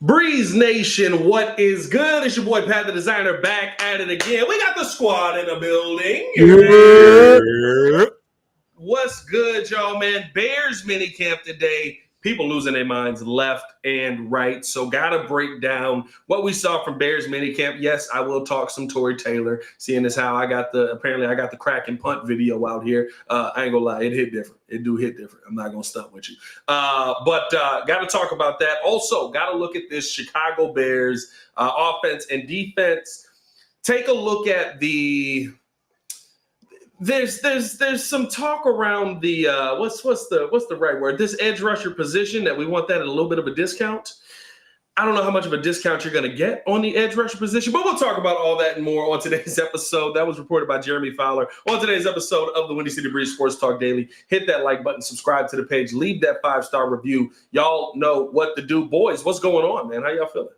Breeze Nation, what is good? It's your boy Pat the Designer back at it again. We got the squad in the building. Yeah. What's good, y'all, man? Bears minicamp today. People losing their minds left and right. So gotta break down what we saw from Bears minicamp. Yes, I will talk some Tory Taylor, seeing as how I got the crack and punt video out here. I ain't gonna lie, it hit different. It do hit different. I'm not gonna stunt with you. But gotta talk about that. Also, gotta look at this Chicago Bears offense and defense. Take a look at the There's some talk around the what's the right word? This edge rusher position that we want that at a little bit of a discount. I don't know how much of a discount you're going to get on the edge rusher position, but we'll talk about all that and more on today's episode. That was reported by Jeremy Fowler on today's episode of the Windy City Breeze Sports Talk Daily. Hit that like button, subscribe to the page, leave that 5-star review. Y'all know what to do. Boys, what's going on, man? How y'all feeling?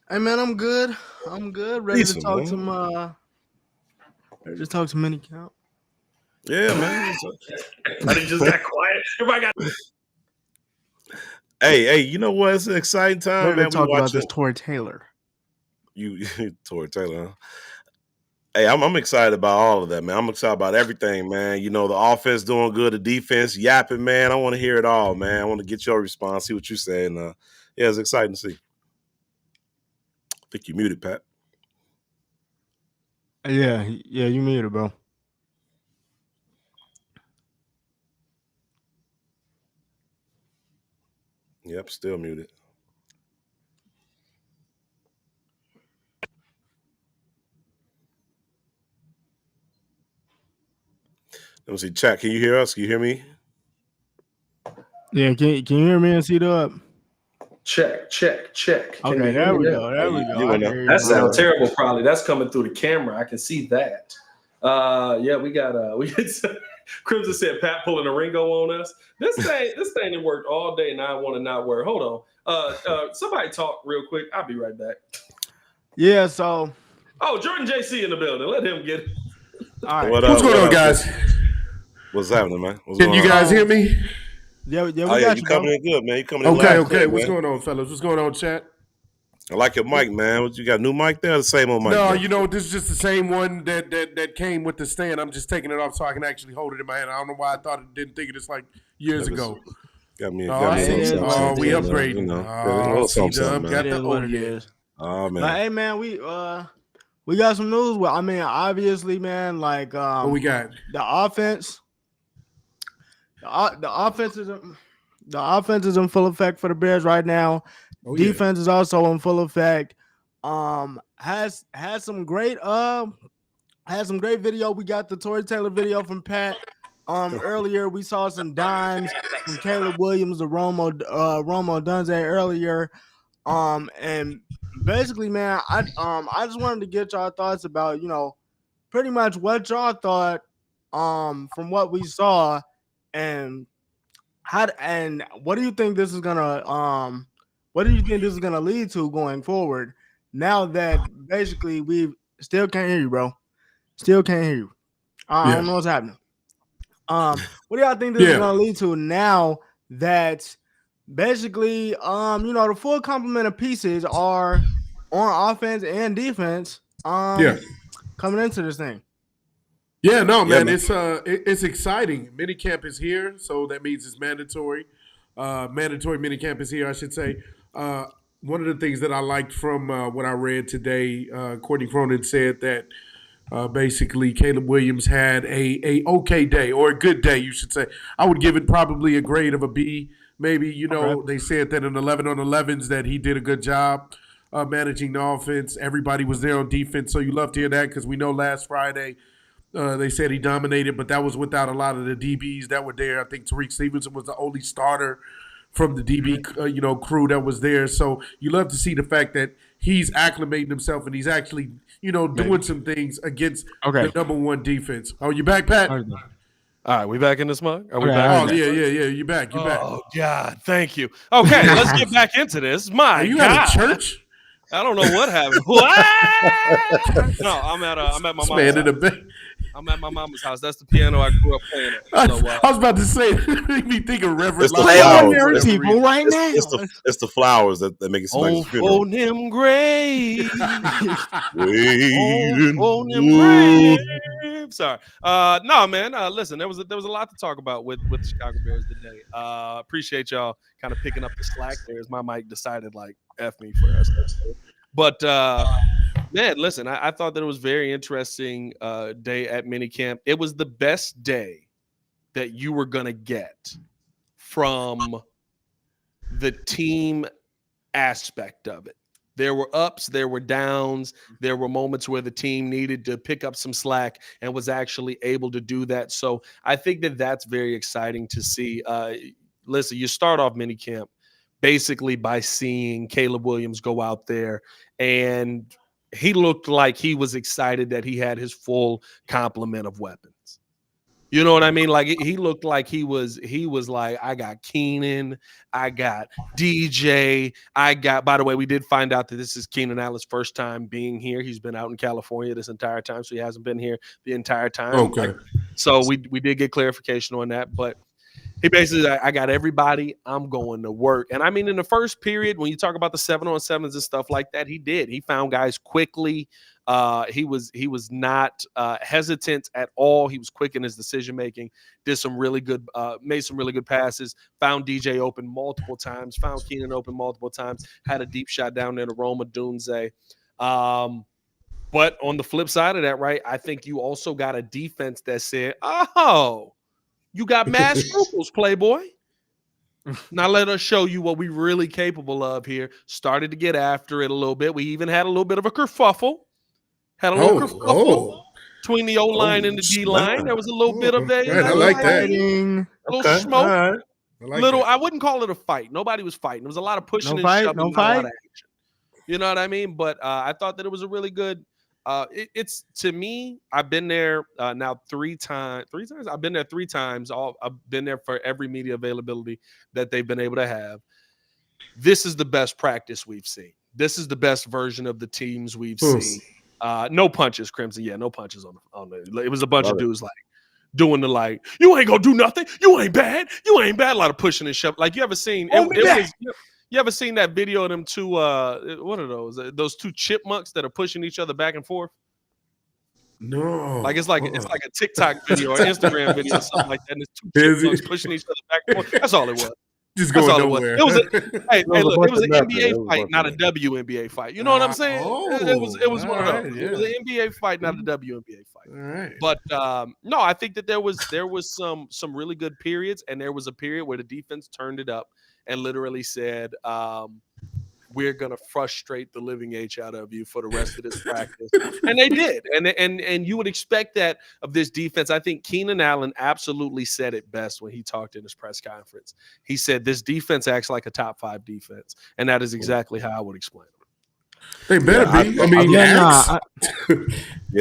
Hey, man, I'm good. Ready to talk some just talk some minicamp. Yeah, man. Everybody just got quiet. Everybody got. Hey, you know what? It's an exciting time, We're man. talk about this Tory Taylor. You Tory Taylor, huh? Hey, I'm excited about all of that, man. I'm excited about everything, man. You know, the offense doing good, the defense yapping, man. I want to hear it all, man. I want to get your response, see what you say, and yeah, it's exciting to see. I think you muted, Pat. Yeah, you muted, bro. Yep, still muted. Let me see, chat. Can you hear us? Can you hear me? Yeah, can you hear me and see the up? Check. Okay, there we go. That sounds terrible. Probably that's coming through the camera. I can see that. Yeah, we got Crimson said Pat pulling a Ringo on us. This thing that worked all day. Now I want to not wear. Hold on. Somebody talk real quick. I'll be right back. Yeah. So. Oh, Jordan JC in the building. Let him get it. All right. What's going on, guys? What's happening, man? Can you guys hear me? Yeah, we got you you coming in good, man. You coming in Okay. quick, What's man. going on, fellas? What's going on, chat? I like your mic, man. What, you got a new mic there or the same old mic? No, there? you know, this is just the same one that came with the stand. I'm just taking it off so I can actually hold it in my hand. I don't know why I thought it didn't think of this like years ago. Got me. We upgrading. You know, something, got the what it is. Oh man. But, hey, man, we got some news. Well, I mean, obviously, man, like what we got? The offense. The offense is in full effect for the Bears right now. Defense is also in full effect. Has some great video. We got the Tory Taylor video from Pat. Earlier we saw some dimes from Caleb Williams, the Romo Dunze earlier. And basically, man, I just wanted to get y'all thoughts about, you know, pretty much what y'all thought from what we saw, and what do you think this is gonna lead to going forward? Now that basically we still can't hear you, bro. Still can't hear you. I don't know what's happening. What do y'all think this is gonna lead to now that basically you know, the full complement of pieces are on offense and defense coming into this thing? Yeah, no, man, it's exciting. Minicamp is here, so that means it's mandatory. Mandatory minicamp is here, I should say. One of the things that I liked from what I read today, Courtney Cronin said that basically Caleb Williams had a okay day, or a good day, you should say. I would give it probably a grade of a B, maybe. You know, They said that in 11 on 11s that he did a good job managing the offense. Everybody was there on defense, so you love to hear that, because we know last Friday they said he dominated, but that was without a lot of the DBs that were there. I think Tariq Stevenson was the only starter from the DB crew that was there. So you love to see the fact that he's acclimating himself and he's actually, doing some things against the number one defense. Oh, you back, Pat? All right, we back in this mug? Are we back? back? Oh, yeah, you back. Oh, God, thank you. Okay, let's get back into this. My you God. at a church? I don't know what happened. What? No, I'm at my mom's house. I'm at my mama's house. That's the piano I grew up playing on. So I was about to say, make me think of Reverend. It's the Play flowers. ordinary It's, people right now. it's the flowers that make it seem like it's a funeral. on them graves. Waiting on them wood. graves. Sorry. No, man. Listen, there was a lot to talk about with the Chicago Bears today. Appreciate y'all kind of picking up the slack there as my mic decided like F me for us. But man, listen, I thought that it was very interesting day at minicamp. It was the best day that you were gonna get from the team aspect of it. There were ups, there were downs, there were moments where the team needed to pick up some slack and was actually able to do that. So I think that that's very exciting to see. Listen, you start off minicamp basically by seeing Caleb Williams go out there, and he looked like he was excited that he had his full complement of weapons. You know what I mean? Like he looked like he was like, I got Keenan, I got DJ, I got, by the way, we did find out that this is Keenan Allen's first time being here. He's been out in California this entire time, so he hasn't been here the entire time. Okay. So we did get clarification on that, but he basically, I got everybody. I'm going to work. And I mean, in the first period, when you talk about the 7-on-7s and stuff like that, he did. He found guys quickly. He was not hesitant at all. He was quick in his decision making. Did some really good, made some really good passes. Found DJ open multiple times. Found Keenan open multiple times. Had a deep shot down there to Roma Dunze. But on the flip side of that, right, I think you also got a defense that said, "Oh, you got mad scruples, Playboy. Now let us show you what we're really capable of here." Started to get after it a little bit. We even had a little bit of a kerfuffle. Had a little kerfuffle between the O-line and the D-line. There was a little bit of a, I like that. Fighting. little smoke. Right. I wouldn't call it a fight. Nobody was fighting. There was a lot of pushing No and fight, shoving, no not a lot fight? of action. You know what I mean? But I thought that it was a really good. It's to me. I've been there now 3 times. 3 times. I've been there 3 times. I've been there for every media availability that they've been able to have. This is the best practice we've seen. This is the best version of the teams we've seen. No punches, Crimson. Yeah, no punches on the. It was a bunch of dudes like doing the like, you ain't gonna do nothing. You ain't bad. You ain't bad. A lot of pushing and shoving. Like you ever seen? You ever seen that video of them two? What are those? Those 2 chipmunks that are pushing each other back and forth. No, Like it's like a TikTok video or Instagram video or something like that. And there's 2 chipmunks pushing each other back and forth. That's all it was. Just going nowhere. It was it was an NBA fight, not a WNBA fight. You know what I'm saying? It was one of those. It was an NBA fight, not a WNBA fight. All right. But no, I think that there was some really good periods, and there was a period where the defense turned it up and literally said, we're gonna frustrate the living H out of you for the rest of this practice, and they did. And you would expect that of this defense. I think Keenan Allen absolutely said it best when he talked in his press conference. He said this defense acts like a top 5 defense, and that is exactly how I would explain it. They better be.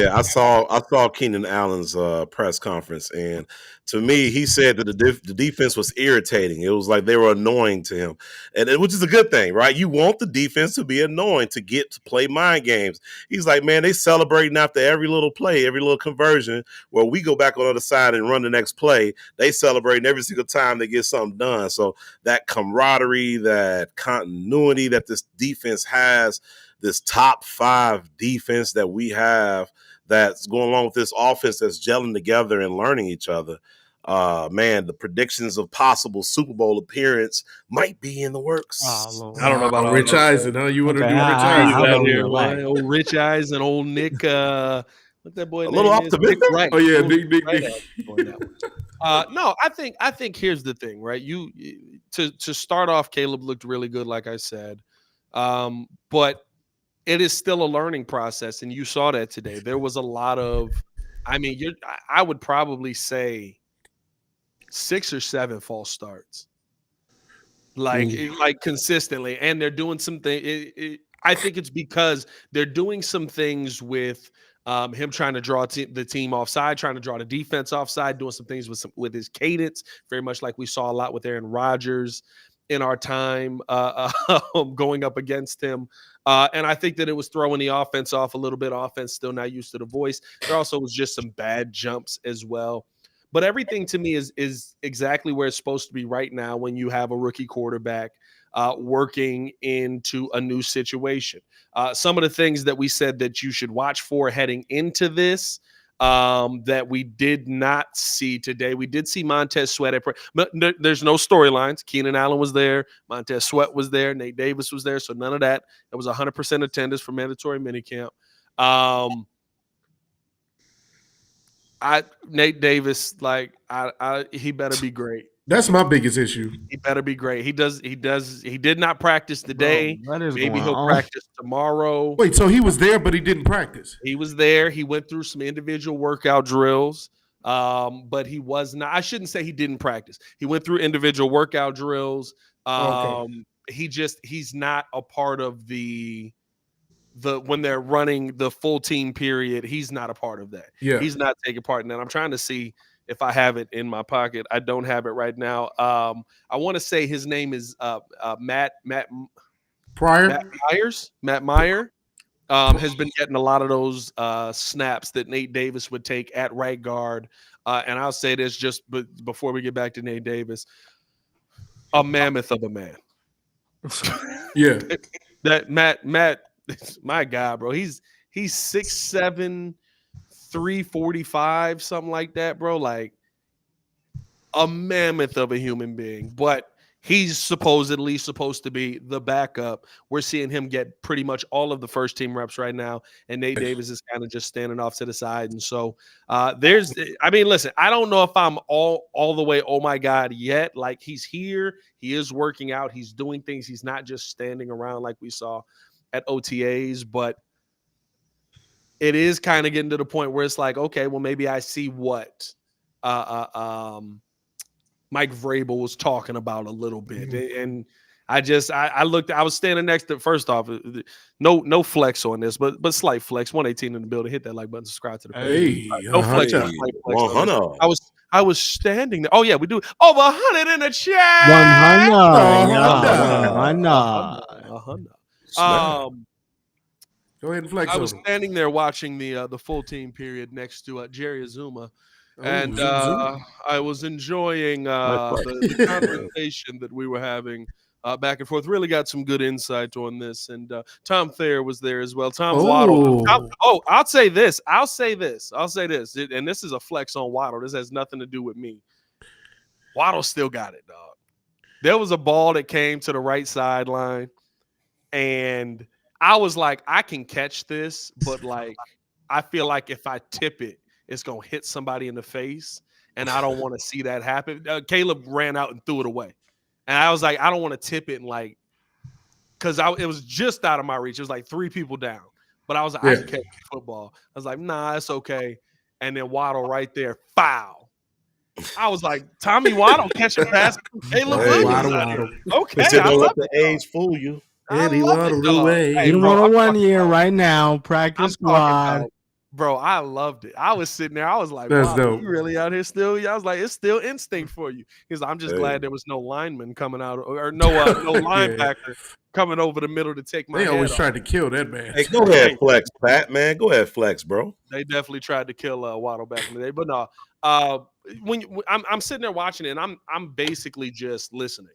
I saw Keenan Allen's press conference, and to me, he said that the defense was irritating. It was like they were annoying to him, which is a good thing, right? You want the defense to be annoying to get to play mind games. He's like, man, they celebrating after every little play, every little conversion. Where we go back on the other side and run the next play, they celebrating every single time they get something done. So that camaraderie, that continuity that this defense has. This top 5 defense that we have that's going along with this offense that's gelling together and learning each other. Man, the predictions of possible Super Bowl appearance might be in the works. I don't know about Rich Eisen. Huh? You want to do Rich Eisen Eisen? here, old Rich Eisen, old Nick. What's that boy? A little optimistic. Right. Oh yeah, Nick. No, I think here's the thing, right? You to start off, Caleb looked really good, like I said, but it is still a learning process, and you saw that today. There was a lot of, I would probably say 6 or 7 false starts, like consistently, and they're doing some things. I think it's because they're doing some things with him trying to draw the team offside, trying to draw the defense offside, doing some things with his cadence, very much like we saw a lot with Aaron Rodgers. in our time going up against him. And I think that it was throwing the offense off a little bit. Offense still not used to the voice. There also was just some bad jumps as well. But everything to me is exactly where it's supposed to be right now when you have a rookie quarterback working into a new situation. Some of the things that we said that you should watch for heading into this that we did not see today. We did see Montez Sweat, but there's no storylines. Keenan Allen was there. Montez Sweat was there. Nate Davis was there. So none of that. It was 100% attendance for mandatory minicamp. Nate Davis, he better be great. That's my biggest issue. He better be great. He did not practice today. Bro, maybe he'll practice tomorrow. Wait, so he was there, but he didn't practice? He was there. He went through some individual workout drills, but he was not. I shouldn't say he didn't practice. He went through individual workout drills. Okay. He's not a part of the when they're running the full team period. He's not a part of that. Yeah. He's not taking part in that. I'm trying to see if I have it in my pocket. I don't have it right now. I want to say his name is Matt Pryor. Matt Meyer has been getting a lot of those snaps that Nate Davis would take at right guard. And I'll say this just before we get back to Nate Davis, a mammoth of a man. Yeah. That Matt, my God, bro. He's 6'7", 345, something like that, bro. Like a mammoth of a human being. But he's supposedly supposed to be the backup. We're seeing him get pretty much all of the first team reps right now, and Nate Davis is kind of just standing off to the side. And so listen, I don't know if I'm all the way, oh my God, yet. Like, he's here, he is working out, he's doing things, he's not just standing around like we saw at OTAs, but it is kind of getting to the point where it's like, okay, well, maybe I see what Mike Vrabel was talking about a little bit. And I looked, I was standing next to, first off, no flex on this, but slight flex. 118 in the building. Hit that like button, subscribe to the page. Hey, No flex. Hey, 100. I was standing there. Oh yeah, we do over 100 in the chat. 100. Go ahead and flex. I was standing there watching the full team period next to Jerry Azuma. And Zoom. I was enjoying the conversation that we were having back and forth. Really got some good insight on this. And Tom Thayer was there as well. Tom Waddle. I'll say this. And this is a flex on Waddle. This has nothing to do with me. Waddle still got it, dog. There was a ball that came to the right sideline, and I was like, I can catch this, but like, I feel like if I tip it, it's going to hit somebody in the face, and I don't want to see that happen. Caleb ran out and threw it away. And I was like, I don't want to tip it because it was just out of my reach. It was like 3 people down. But I was like, I can catch football. I was like, nah, it's okay. And then Waddle right there, foul. I was like, Tommy Waddle catching pass. Caleb Williams. Okay, Don't let the age fool you. Eddie Waddle away. You don't want a 1 year right now. Practice squad. Bro, I loved it. I was sitting there. I was like, that's wow, dope. You really out here still? I was like, it's still instinct for you. Because I'm just glad there was no lineman coming out or no linebacker coming over the middle to take my head always off. tried to kill that man. Hey, go ahead, flex, Pat, man. Go ahead, flex, bro. They definitely tried to kill Waddle back in the day. But no, I'm sitting there watching it, and I'm basically just listening.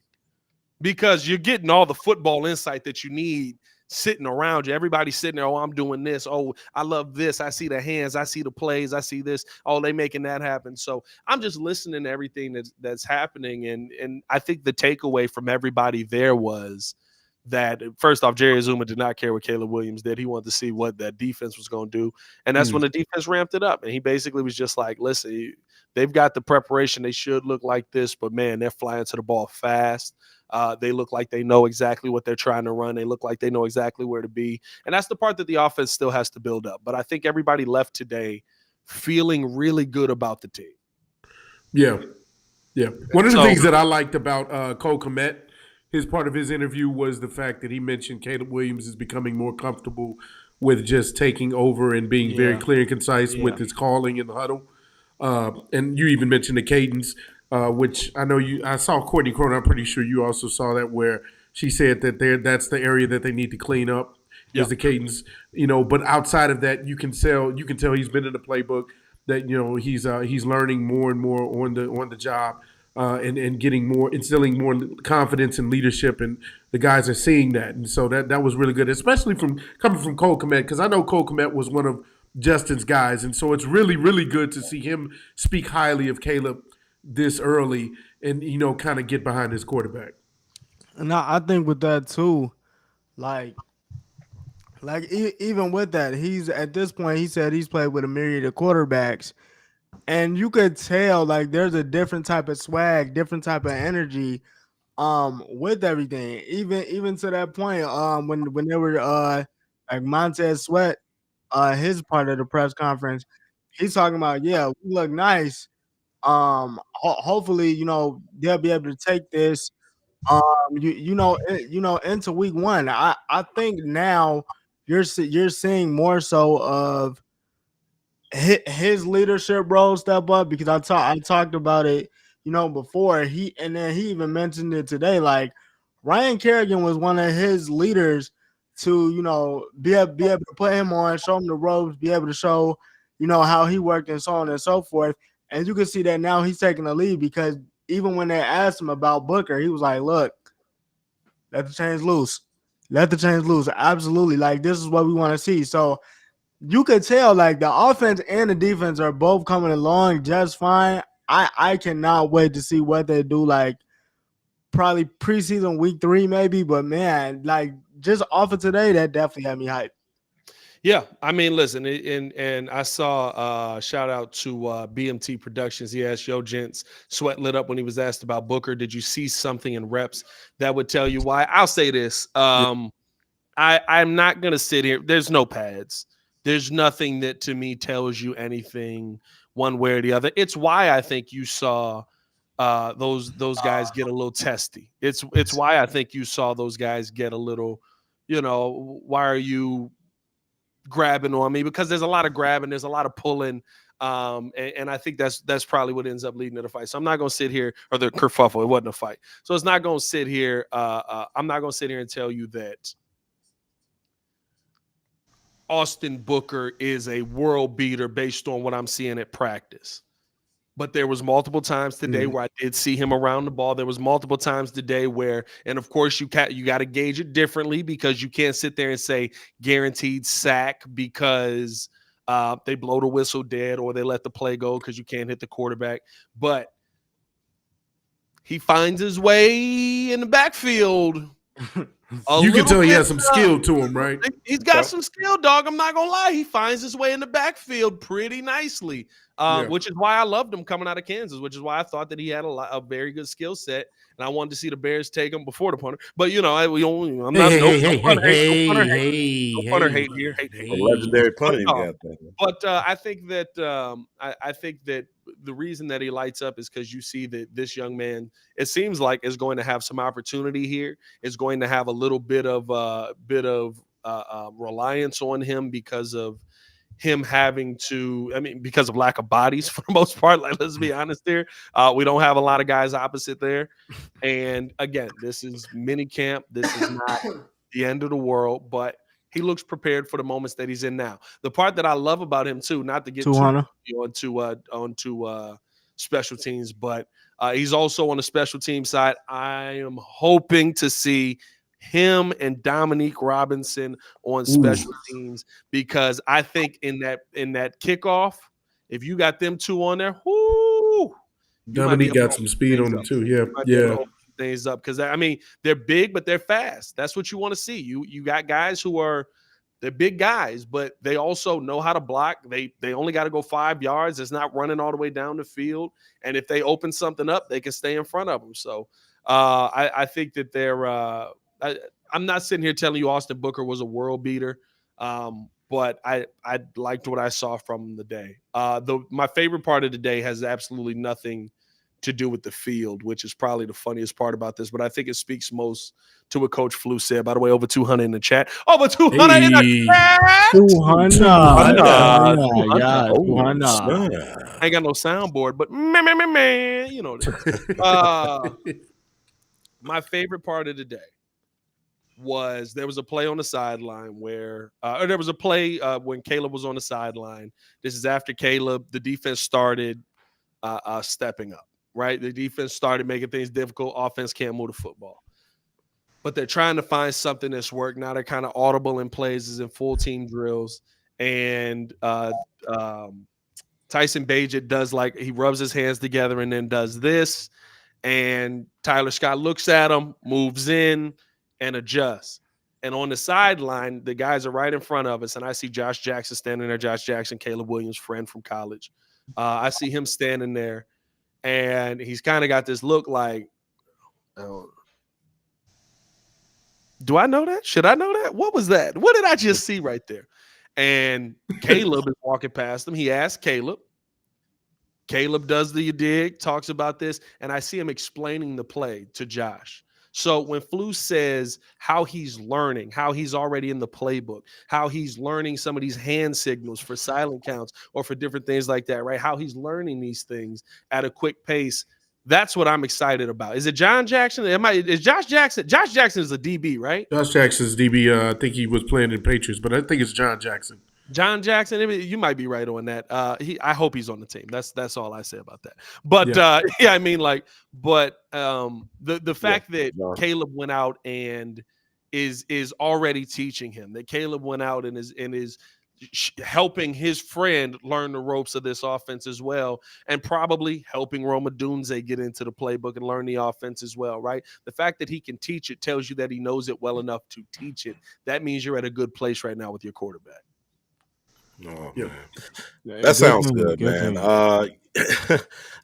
Because you're getting all the football insight that you need sitting around you. Everybody's sitting there, oh, I'm doing this. Oh, I love this. I see the hands. I see the plays. I see this. Oh, they making that happen. So I'm just listening to everything that's happening. And I think the takeaway from everybody there was that, first off, Jerry Azuma did not care what Caleb Williams did. He wanted to see what that defense was going to do. And that's when the defense ramped it up. And he basically was just like, listen, they've got the preparation. They should look like this, but man, they're flying to the ball fast. They look like they know exactly what they're trying to run. They look like they know exactly where to be. And that's the part that the offense still has to build up. But I think everybody left today feeling really good about the team. Yeah. Yeah. One of the things that I liked about Cole Kmet, his part of his interview was the fact that he mentioned Caleb Williams is becoming more comfortable with just taking over and being very clear and concise with his calling in the huddle. And you even mentioned the cadence. which I know I saw Courtney Cronin. I'm pretty sure you also saw that, where she said that that's the area that they need to clean up is the cadence. But outside of that, you can tell he's been in the playbook, that he's learning more and more on the job, and instilling more confidence and leadership, and the guys are seeing that, and so that was really good, especially coming from Cole Kmet, because I know Cole Kmet was one of Justin's guys, and so it's really, really good to see him speak highly of Caleb this early, and kind of get behind his quarterback. And I think with that too, like even with that, he's at this point, he said he's played with a myriad of quarterbacks, and you could tell like there's a different type of swag, different type of energy with everything. Even to that point, when they were like Montez Sweat, his part of the press conference, he's talking about, yeah, we look nice. Hopefully, they'll be able to take this into week one. I think now you're seeing more so of his leadership role step up, because I talked about it, before and then he even mentioned it today. Like Ryan Kerrigan was one of his leaders to be able to put him on, show him the ropes, be able to show how he worked and so on and so forth. And you can see that now he's taking the lead, because even when they asked him about Booker, he was like, "Look, let the chains loose, let the chains loose." Absolutely, like this is what we want to see. So you could tell like the offense and the defense are both coming along just fine. I cannot wait to see what they do, like probably preseason week 3 maybe. But man, like just off of today, that definitely had me hyped. Yeah, I mean, listen, and I saw shout out to BMT Productions. He asked, "Yo, gents, Sweat lit up when he was asked about Booker. Did you see something in reps that would tell you why?" I'll say this: I'm not gonna sit here. There's no pads. There's nothing that to me tells you anything one way or the other. It's why I think you saw those guys get a little testy. It's why I think you saw those guys get a little, why are you grabbing on me? Because there's a lot of grabbing, there's a lot of pulling, and I think that's probably what ends up leading to the fight. So I'm not going to sit here, or the kerfuffle. It wasn't a fight, so it's not going to sit here. I'm not going to sit here and tell you that Austin Booker is a world beater based on what I'm seeing at practice. But there was multiple times today where I did see him around the ball. There was multiple times today where, and of course you got to gauge it differently, because you can't sit there and say guaranteed sack because they blow the whistle dead or they let the play go because you can't hit the quarterback. But he finds his way in the backfield. You can tell he has some skill to him, right? He's got some skill, dog. I'm not gonna lie. He finds his way in the backfield pretty nicely, which is why I loved him coming out of Kansas. Which is why I thought that he had a very good skill set, and I wanted to see the Bears take him before the punter. But I'm not no punter hate here. Legendary punter you got there. But I think that I think that the reason that he lights up is because you see that this young man, it seems like, is going to have some opportunity here. Is going to have a little bit of reliance on him because of him having to. I mean, because of lack of bodies for the most part. Like, let's be honest here. We don't have a lot of guys opposite there. And again, this is minicamp. This is not the end of the world, but he looks prepared for the moments that he's in now. The part that I love about him too, not to get onto special teams, but he's also on the special team side. I am hoping to see him and Dominique Robinson on special teams, because I think in that kickoff, if you got them two on there, Dominique got some speed on him too. Yeah. Things up, because I mean they're big but they're fast. That's what you want to see. You got guys they're big guys, but they also know how to block. They only got to go 5 yards. It's not running all the way down the field, and if they open something up, they can stay in front of them. So I think that they're I'm not sitting here telling you Austin Booker was a world beater, but I liked what I saw from the day. My favorite part of the day has absolutely nothing to do with the field, which is probably the funniest part about this. But I think it speaks most to what Coach Flu said. By the way, over 200 in the chat. Over 200 in the chat. 200. 200. Yeah, Oh, 200. snap. I ain't got no soundboard, but man, you know what it is. My favorite part of the day was there was a play on the sideline where or there was a play when Caleb was on the sideline. This is after Caleb, the defense started stepping up, right? The defense started making things difficult. Offense can't move the football. But they're trying to find something that's worked. Now they're kind of audible in plays, is in full team drills. And Tyson Bagent does he rubs his hands together and then does this. And Tyler Scott looks at him, moves in, and adjusts. And on the sideline, the guys are right in front of us. And I see Josh Jackson standing there. Josh Jackson, Caleb Williams' friend from college. I see him standing there. And he's kind of got this look like, do I know that? Should I know that? What was that? What did I just see right there? And Caleb is walking past him. He asks Caleb. Caleb does the dig, talks about this, and I see him explaining the play to Josh. So when Flu says how he's learning, how he's already in the playbook, how he's learning some of these hand signals for silent counts or for different things like that, right? How he's learning these things at a quick pace. That's what I'm excited about. Is it John Jackson? Is Josh Jackson? Josh Jackson is a DB, right? Josh Jackson's DB. I think he was playing in Patriots, but I think it's John Jackson. John Jackson, you might be right on that. I hope he's on the team. That's all I say about that. But yeah. I mean, the fact that Caleb went out and is already teaching him, that Caleb went out and is helping his friend learn the ropes of this offense as well, and probably helping Roma Dunze get into the playbook and learn the offense as well, right? The fact that he can teach it tells you that he knows it well enough to teach it. That means you're at a good place right now with your quarterback. Oh, yeah. Man. That sounds good, man.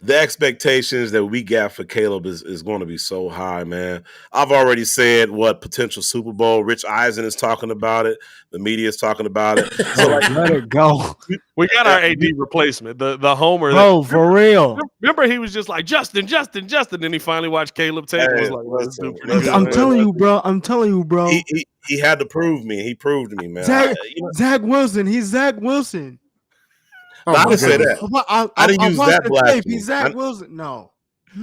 The expectations that we got for Caleb is going to be so high, man. I've already said what potential Super Bowl. Rich Eisen is talking about it. The media is talking about it. So let it go. We got our AD replacement, the homer. Oh, for real. Remember, he was just like Justin. Then he finally watched Caleb tape and was like, well, this dude pretty good. I'm telling you, bro. He had to prove me. He proved me, man. Zach Wilson. He's Zach Wilson. No, I didn't say that. I didn't use that blasphemy. He's Zach Wilson. No,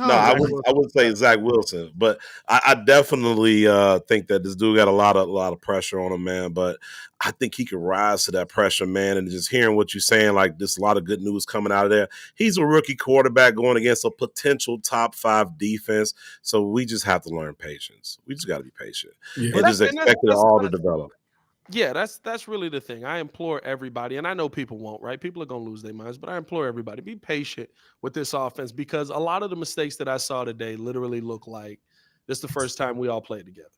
I wouldn't say Zach Wilson, but I definitely think that this dude got a lot of pressure on him, man. But I think he could rise to that pressure, man. And just hearing what you're saying, like there's a lot of good news coming out of there. He's a rookie quarterback going against a potential top 5 defense, so we just have to learn patience. We just got to be patient and just expect it all to develop. Yeah, that's really the thing. I implore everybody, and I know people won't, right? People are going to lose their minds, but I implore everybody, be patient with this offense, because a lot of the mistakes that I saw today literally look like this is the first time we all played together.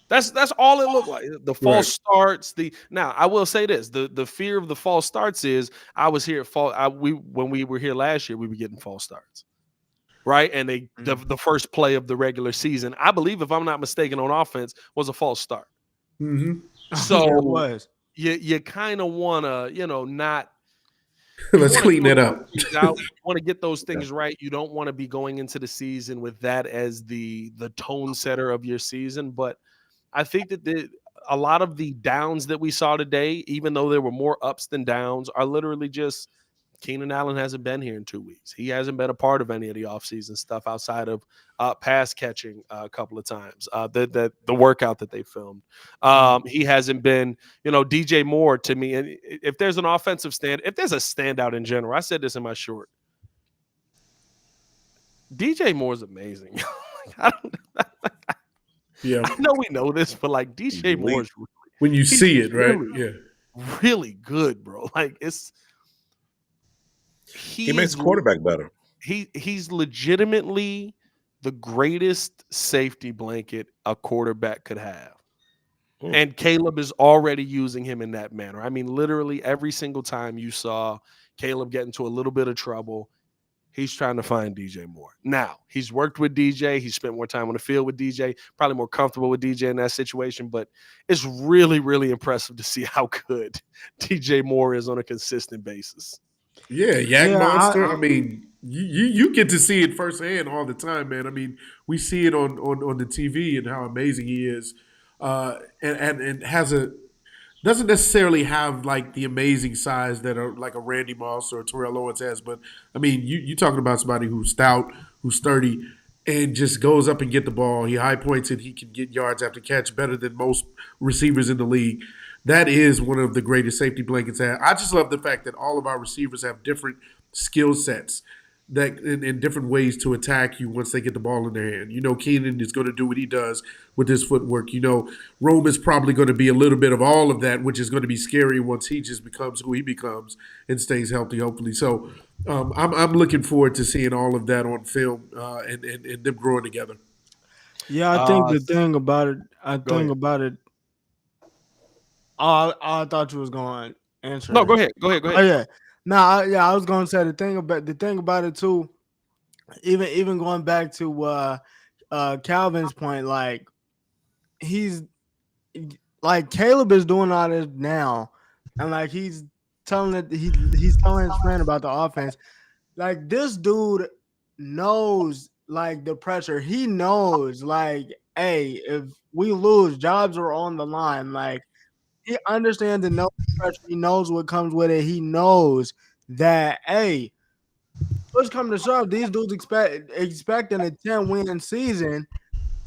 That's all it looked like. The false starts. Now I will say this: the fear of the false starts is I was here at when we were here last year, we were getting false starts. Right. And the first play of the regular season, I believe, if I'm not mistaken, on offense was a false start. Mm-hmm. So it was. You kind of want to, not. Let's clean that up. You want to get those things right. You don't want to be going into the season with that as the tone setter of your season. But I think that a lot of the downs that we saw today, even though there were more ups than downs, are literally just Keenan Allen hasn't been here in 2 weeks. He hasn't been a part of any of the offseason stuff outside of pass catching a couple of times, the workout that they filmed. He hasn't been, DJ Moore to me. And if there's an offensive if there's a standout in general, I said this in my short, DJ Moore's amazing. I know we know this, but like DJ Moore's really, when you see it, right? Really good, bro. Like he makes quarterback better. He's legitimately the greatest safety blanket a quarterback could have. And Caleb is already using him in that manner. I mean, literally every single time you saw Caleb get into a little bit of trouble, he's trying to find DJ Moore. Now, he's worked with DJ. He's spent more time on the field with DJ, probably more comfortable with DJ in that situation. But it's really, really impressive to see how good DJ Moore is on a consistent basis. Yeah, Yak Yeah, Monster. I mean, you get to see it firsthand all the time, man. I mean, we see it on the TV and how amazing he is, and has a doesn't necessarily have like the amazing size that are like a Randy Moss or a Terrell Owens has, but I mean, you talking about somebody who's stout, who's sturdy, and just goes up and get the ball. He high points it. He can get yards after catch better than most receivers in the league. That is one of the greatest safety blankets. I just love the fact that all of our receivers have different skill sets that in different ways to attack you once they get the ball in their hand. You know, Keenan is going to do what he does with his footwork. You know, Rome is probably going to be a little bit of all of that, which is going to be scary once he just becomes who he becomes and stays healthy, hopefully. So I'm looking forward to seeing all of that on film and them growing together. Yeah, I think the thing about it. I thought you was going to answer. No, go ahead. Oh yeah, I was going to say the thing about it too. Even going back to Calvin's point, like he's like Caleb is doing all this now, and like he's telling he's telling his friend about the offense. Like this dude knows like the pressure. He knows like, hey, if we lose, jobs are on the line. Like he understands and knows the pressure. He knows what comes with it. He knows that, hey, push come to shove, these dudes expecting a 10-win season,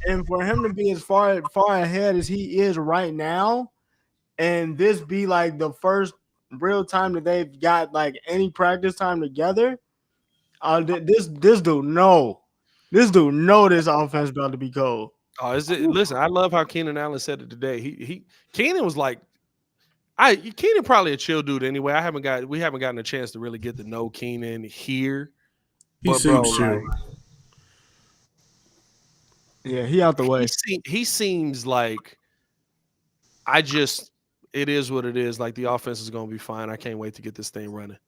and for him to be as far ahead as he is right now, and this be like the first real time that they've got like any practice time together. This dude know this offense about to be cold. Oh, listen, I love how Keenan Allen said it today. Keenan was like, Keenan probably a chill dude anyway. We haven't gotten a chance to really get to know Keenan here. He seems chill. Yeah, he out the way. He seems like it is what it is. Like the offense is going to be fine. I can't wait to get this thing running.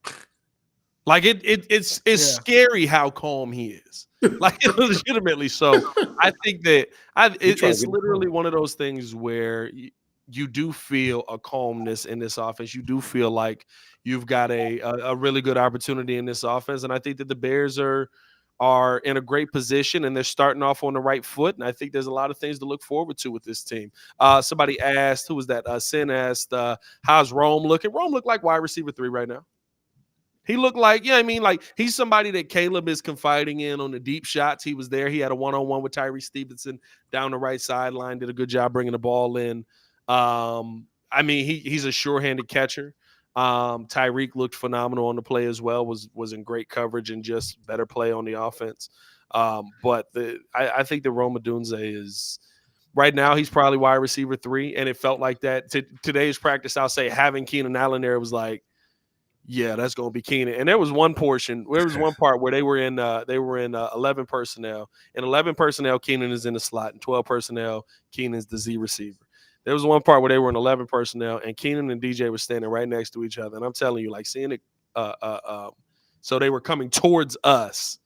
Like it's scary how calm he is. Like legitimately. So I think that it's literally one of those things where you do feel a calmness in this offense. You do feel like you've got a really good opportunity in this offense. And I think that the Bears are in a great position and they're starting off on the right foot. And I think there's a lot of things to look forward to with this team. Somebody asked, who was that? Sin asked, how's Rome looking? Rome looked like wide receiver 3 right now. He looked like, like he's somebody that Caleb is confiding in on the deep shots. He was there. He had a one-on-one with Tyree Stevenson down the right sideline, did a good job bringing the ball in. He's a sure-handed catcher. Tyreek looked phenomenal on the play as well, was in great coverage and just better play on the offense. But I think that Rome Odunze is right now, he's probably wide receiver 3, and it felt like that. Today's practice, I'll say having Keenan Allen there was like, yeah, that's going to be Keenan. And there was one part where they were in 11 personnel. In 11 personnel, Keenan is in the slot. In 12 personnel, Keenan's the Z receiver. There was one part where they were in 11 personnel, and Keenan and DJ were standing right next to each other. And I'm telling you, like seeing it, so they were coming towards us.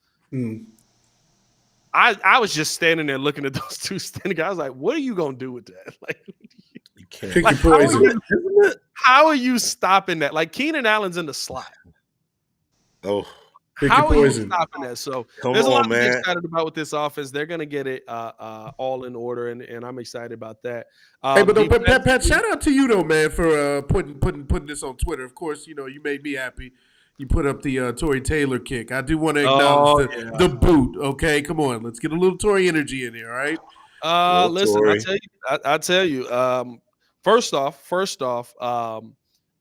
I was just standing there looking at those two standing guys. Like, what are you gonna do with that? Like, you can't. Pick your poison. How are you stopping that? Like Keenan Allen's in the slot. Oh, how are you stopping that? So there's a lot to be excited about with this offense. They're gonna get it all in order, and I'm excited about that. Hey, but Pat, shout out to you though, man, for putting this on Twitter. Of course, you made me happy. You put up the Tory Taylor kick. I do want to acknowledge the boot. Okay, come on, let's get a little Tory energy in here, all right? Listen, I tell you. First off,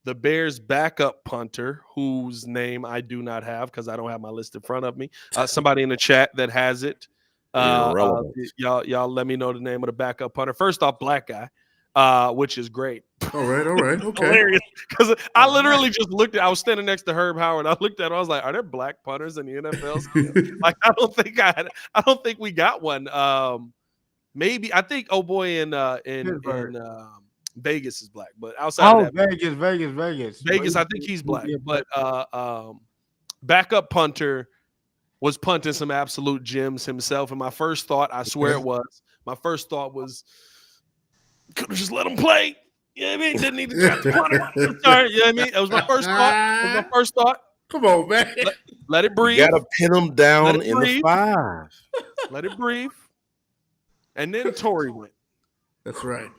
the Bears' backup punter, whose name I do not have because I don't have my list in front of me. Somebody in the chat that has it. Y'all let me know the name of the backup punter. First off, black guy. Which is great. All right, okay. Hilarious, because I literally just looked at. I was standing next to Herb Howard. I looked at him. I was like, "Are there black punters in the NFL?" Like, I don't think we got one. Maybe I think in Vegas is black, but outside of that, Vegas. I think he's black, but backup punter was punting some absolute gems himself. And my first thought, I swear it was, could have just let him play. You know what I mean? Didn't need to catch the punter. Sorry, you know what I mean? That was my first thought. Come on, man. Let it breathe. You gotta pin them down in breathe. the 5. Let it breathe. And then Tory went. That's right.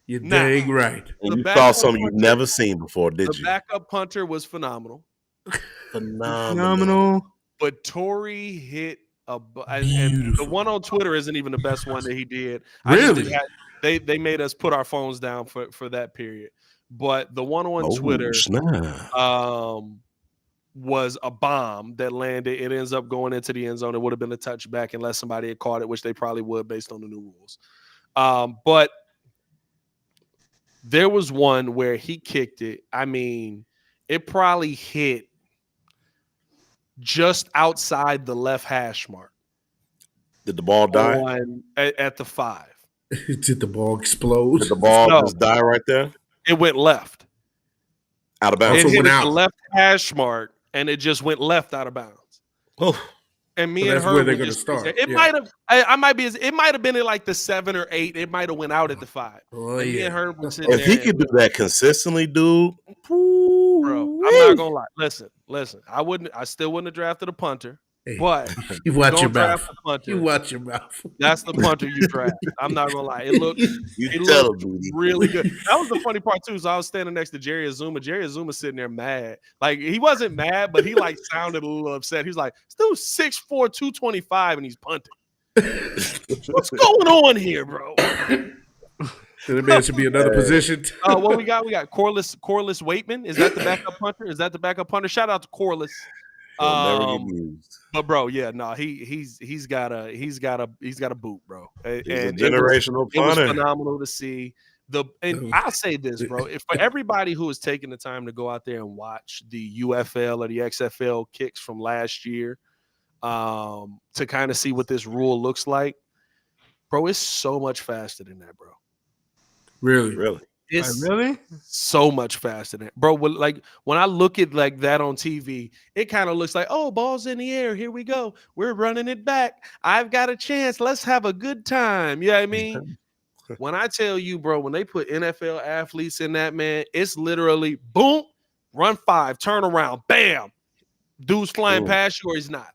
You're Now, dang right. And The you saw backup something you've punter- never seen before, did The you? backup punter was phenomenal. Phenomenal. But Tory hit and the Beautiful. one on Twitter isn't even the best one that he did. Really? They made us put our phones down for that period. But the one on Twitter snap. was a bomb that landed. It ends up going into the end zone. It would have been a touchback unless somebody had caught it, which they probably would based on the new rules. But there was one where he kicked it. I mean, it probably hit just outside the left hash mark. Did the ball die? At the 5. Did the ball explode? Did the ball No. just die right there? It went left. Out of It bounds. Also hit went at out. the left hash mark, and it just went left out of bounds. Oh, And me So and that's her where they're were gonna just start. It Yeah. might have. It might have been at like the 7 or 8. It might have went out at the 5. Oh, And me yeah. and her were sitting if he there, could do that consistently, dude. bro. I'm not gonna lie. Listen. I still wouldn't have drafted a punter. Hey, But you watch don't your draft mouth. a punter. You watch your mouth. That's the punter you draft. I'm not gonna lie. It looked You tell him, dude. really good. That was the funny part too. So I was standing next to Jerry Azuma. Jerry Azuma sitting there mad. Like he wasn't mad, but he like sounded a little upset. He was like, "This dude's 6'4", 225, and he's punting. What's going on here, bro?" That man should be another position. What we got? We got Corliss Waitman. Is that the backup punter? Shout out to Corliss. He'll never get used. But bro, yeah, no, he's got a boot, bro. He's a And generational it was punter. phenomenal to see. And I'll say this, bro. If for everybody who is taking the time to go out there and watch the UFL or the XFL kicks from last year, to kind of see what this rule looks like, bro, it's so much faster than that, bro. Really? It's Really? so much faster than bro. Like when I look at like that on TV, it kind of looks like, oh, ball's in the air. Here we go. We're running it back. I've got a chance. Let's have a good time. You know what I mean? When I tell you, bro, when they put NFL athletes in that, man, it's literally boom, run 5, turn around, bam. Dude's flying past you or he's not.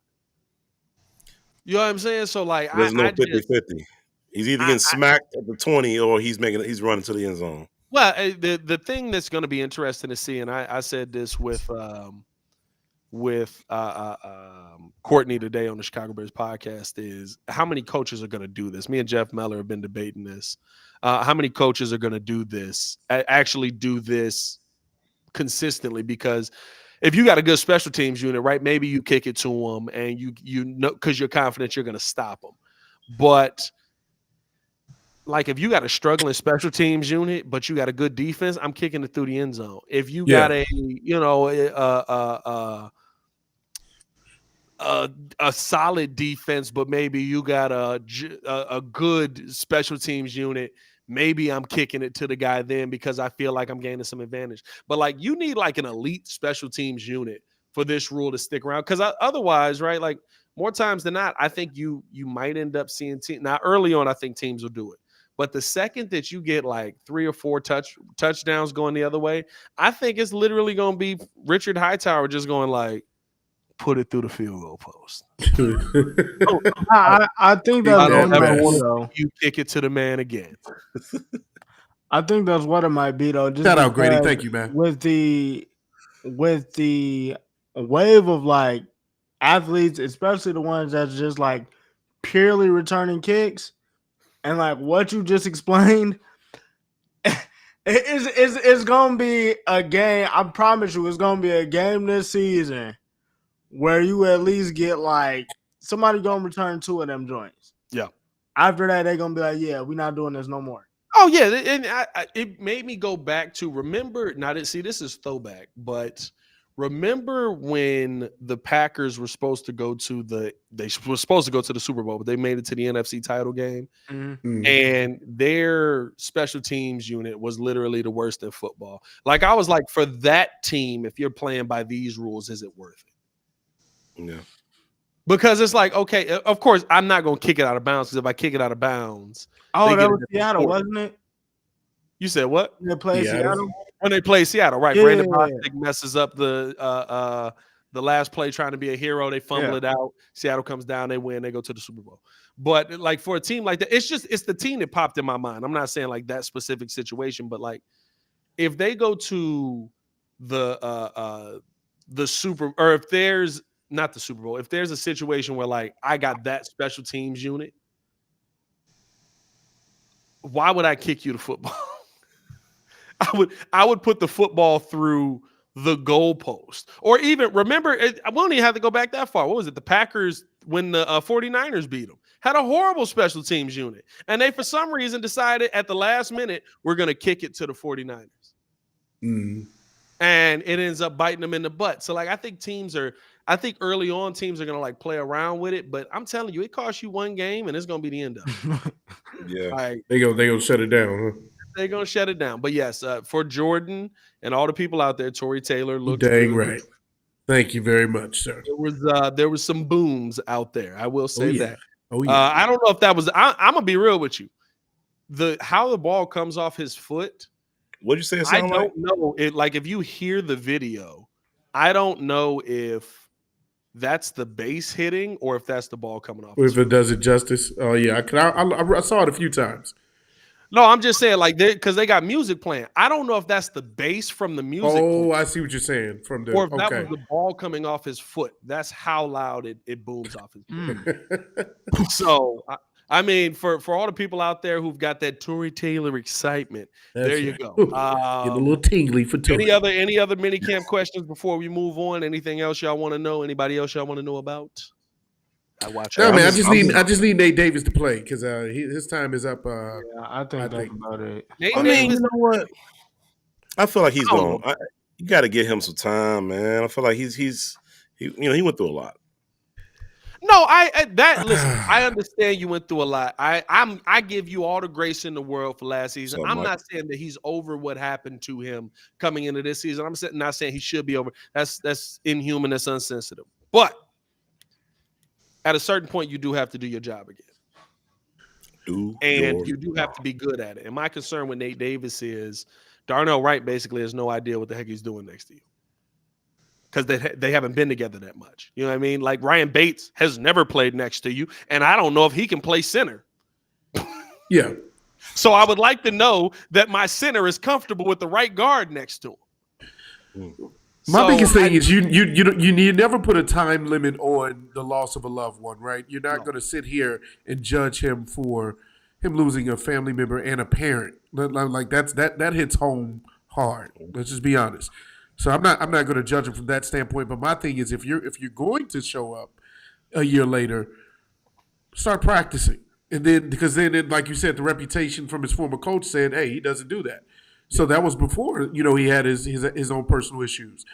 You know what I'm saying? So like There's no I 50-50. He's either getting smacked at the 20 or he's running to the end zone. Well, the thing that's going to be interesting to see, and I said this with Courtney today on the Chicago Bears podcast, is how many coaches are going to do this. Me and Jeff Meller have been debating this. How many coaches are going to do this, actually do this consistently? Because if you got a good special teams unit, right, maybe you kick it to them and you know because you're confident you're going to stop them. But like if you got a struggling special teams unit, but you got a good defense, I'm kicking it through the end zone. If you got a solid defense, but maybe you got a good special teams unit, maybe I'm kicking it to the guy then because I feel like I'm gaining some advantage. But like you need like an elite special teams unit for this rule to stick around, because otherwise, right, like more times than not, I think you might end up seeing now early on, I think teams will do it. But the second that you get like 3 or 4 touchdowns going the other way, I think it's literally going to be Richard Hightower just going like, put it through the field goal post. I think that's I don't what it ever might want be, though. you kick it to the man again. I think that's what it might be, though. Just Shout out, Grady. because Thank you, man. With the wave of like athletes, especially the ones that's just like purely returning kicks, and like what you just explained, it's gonna be a game. I promise you, it's gonna be a game this season where you at least get like somebody gonna return 2 of them joints. Yeah. After that, they're gonna be like, "Yeah, we're not doing this no more." Oh yeah, and it made me go back to remember. Now, this is throwback, but remember when the Packers were supposed to go to the Super Bowl, but they made it to the NFC title game, and their special teams unit was literally the worst in football. Like I was like, for that team, if you're playing by these rules, is it worth it? Yeah. Because it's like, okay, of course, I'm not going to kick it out of bounds, because if I kick it out of bounds, Oh, that was Seattle, wasn't it? you said what? They played Seattle. When they play Seattle, right? Yeah. Brandon Bostic messes up the the last play trying to be a hero. They fumble it out. Seattle comes down, they win, they go to the Super Bowl. But like for a team like that, it's the team that popped in my mind. I'm not saying like that specific situation, but like if they go to the Super, or if there's not the Super Bowl, if there's a situation where like I got that special teams unit, why would I kick you to football? I would put the football through the goalpost. Or even, remember, we don't even have to go back that far. What was it? The Packers, when the 49ers beat them, had a horrible special teams unit. And they, for some reason, decided at the last minute, we're going to kick it to the 49ers. Mm. And it ends up biting them in the butt. So, like, I think early on teams are going to, like, play around with it. But I'm telling you, it costs you one game, and it's going to be the end of it. Yeah. Like, They gonna shut it down, huh? They're going to shut it down. But, yes, for Jordan and all the people out there, Tory Taylor looks dang good. right. Thank you very much, sir. There was some booms out there. I will say that. Oh, yeah. I don't know if that was – I'm going to be real with you. How the ball comes off his foot, What'd you say it I sound don't know. Like, if you hear the video, I don't know if that's the base hitting or if that's the ball coming off. Or if it does it justice. Oh, yeah. I saw it a few times. No, I'm just saying, like, because they got music playing. I don't know if that's the bass from the music. Oh, playing, I see what you're saying. or if that was the ball coming off his foot. That's how loud it booms off his foot. So, I mean, for all the people out there who've got that Tory Taylor excitement, there you go. Get a little tingly for Tory. Any other minicamp questions before we move on? Anything else y'all want to know? Anybody else y'all want to know about? No, man. I just need Nate Davis to play because his time is up. I think that's about it. I mean, you know what? I feel like he's going. You got to get him some time, man. I feel like he went through a lot. No, listen, I understand you went through a lot. I give you all the grace in the world for last season. I'm not saying that he's over what happened to him coming into this season. I'm not saying he should be over. That's inhuman. That's unsensitive. But at a certain point, you do have to do your job again. You do have to be good at it. And my concern with Nate Davis is Darnell Wright basically has no idea what the heck he's doing next to you. Because they haven't been together that much. You know what I mean? Like Ryan Bates has never played next to you, and I don't know if he can play center. Yeah. So I would like to know that my center is comfortable with the right guard next to him. My biggest thing is you never put a time limit on the loss of a loved one, right? You're not going to sit here and judge him for him losing a family member and a parent. Like that hits home hard. Let's just be honest. So I'm not going to judge him from that standpoint. But my thing is, if you're going to show up a year later, start practicing, and then because then like you said, the reputation from his former coach said, hey, he doesn't do that. So that was before he had his own personal issues.